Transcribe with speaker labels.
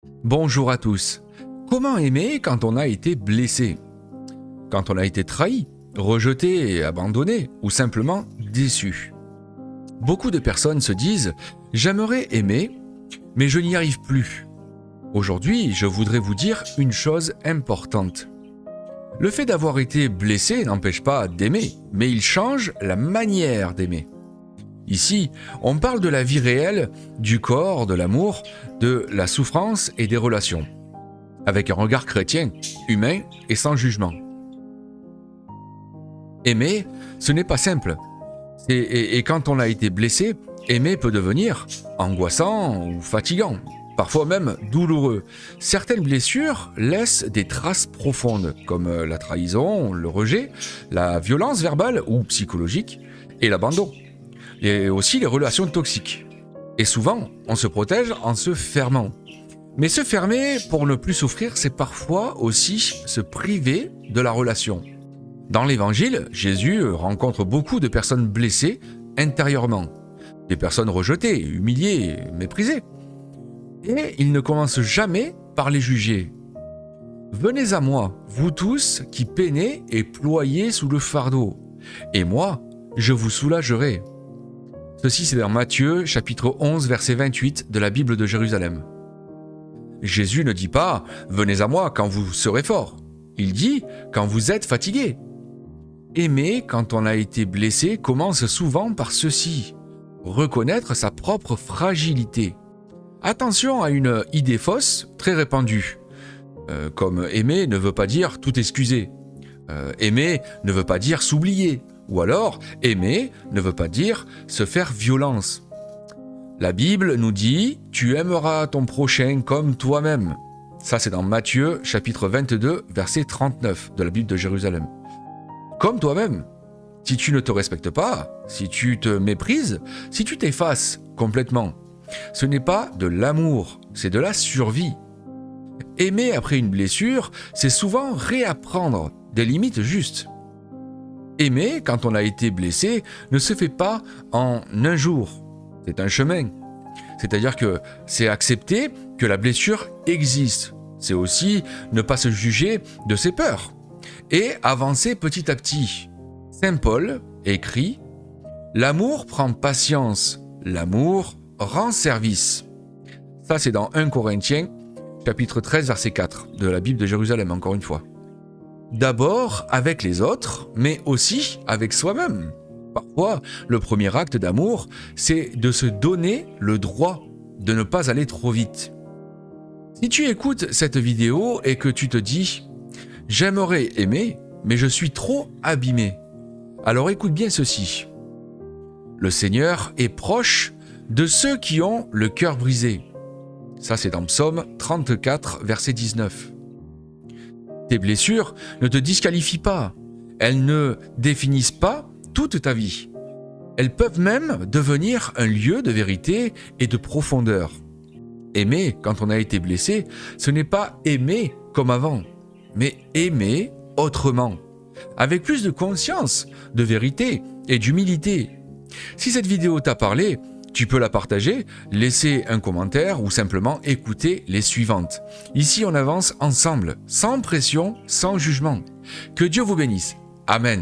Speaker 1: Bonjour à tous. Comment aimer quand on a été blessé? Quand on a été trahi, rejeté et abandonné, ou simplement déçu? Beaucoup de personnes se disent « J'aimerais aimer, mais je n'y arrive plus ». Aujourd'hui, je voudrais vous dire une chose importante. Le fait d'avoir été blessé n'empêche pas d'aimer, mais il change la manière d'aimer. Ici, on parle de la vie réelle, du corps, de l'amour, de la souffrance et des relations, avec un regard chrétien, humain et sans jugement. Aimer, ce n'est pas simple. Et quand on a été blessé, aimer peut devenir angoissant ou fatigant, parfois même douloureux. Certaines blessures laissent des traces profondes, comme la trahison, le rejet, la violence verbale ou psychologique et l'abandon. Et aussi les relations toxiques. Et souvent, on se protège en se fermant. Mais se fermer pour ne plus souffrir, c'est parfois aussi se priver de la relation. Dans l'Évangile, Jésus rencontre beaucoup de personnes blessées intérieurement. Des personnes rejetées, humiliées, méprisées. Et il ne commence jamais par les juger. « Venez à moi, vous tous qui peinez et ployez sous le fardeau, et moi, je vous soulagerai. » Ceci, c'est dans Matthieu, chapitre 11, verset 28 de la Bible de Jérusalem. Jésus ne dit pas « Venez à moi quand vous serez fort ». Il dit « Quand vous êtes fatigué ». Aimer quand on a été blessé commence souvent par ceci, reconnaître sa propre fragilité. Attention à une idée fausse très répandue, comme aimer ne veut pas dire tout excuser. Aimer ne veut pas dire s'oublier. Ou alors, aimer ne veut pas dire se faire violence. La Bible nous dit « Tu aimeras ton prochain comme toi-même ». Ça, c'est dans Matthieu, chapitre 22, verset 39 de la Bible de Jérusalem. Comme toi-même. Si tu ne te respectes pas, si tu te méprises, si tu t'effaces complètement, ce n'est pas de l'amour, c'est de la survie. Aimer après une blessure, c'est souvent réapprendre des limites justes. Aimer, quand on a été blessé, ne se fait pas en un jour. C'est un chemin. C'est-à-dire que c'est accepter que la blessure existe. C'est aussi ne pas se juger de ses peurs et avancer petit à petit. Saint Paul écrit « L'amour prend patience, l'amour rend service ». Ça, c'est dans 1 Corinthiens, chapitre 13, verset 4 de la Bible de Jérusalem, encore une fois. D'abord avec les autres, mais aussi avec soi-même. Parfois, le premier acte d'amour, c'est de se donner le droit de ne pas aller trop vite. Si tu écoutes cette vidéo et que tu te dis « J'aimerais aimer, mais je suis trop abîmé », alors écoute bien ceci. Le Seigneur est proche de ceux qui ont le cœur brisé. Ça, c'est dans Psaume 34, verset 19. Tes blessures ne te disqualifient pas. Elles ne définissent pas toute ta vie. Elles peuvent même devenir un lieu de vérité et de profondeur. Aimer quand on a été blessé, ce n'est pas aimer comme avant, mais aimer autrement, avec plus de conscience, de vérité et d'humilité. Si cette vidéo t'a parlé, tu peux la partager, laisser un commentaire ou simplement écouter les suivantes. Ici, on avance ensemble, sans pression, sans jugement. Que Dieu vous bénisse. Amen.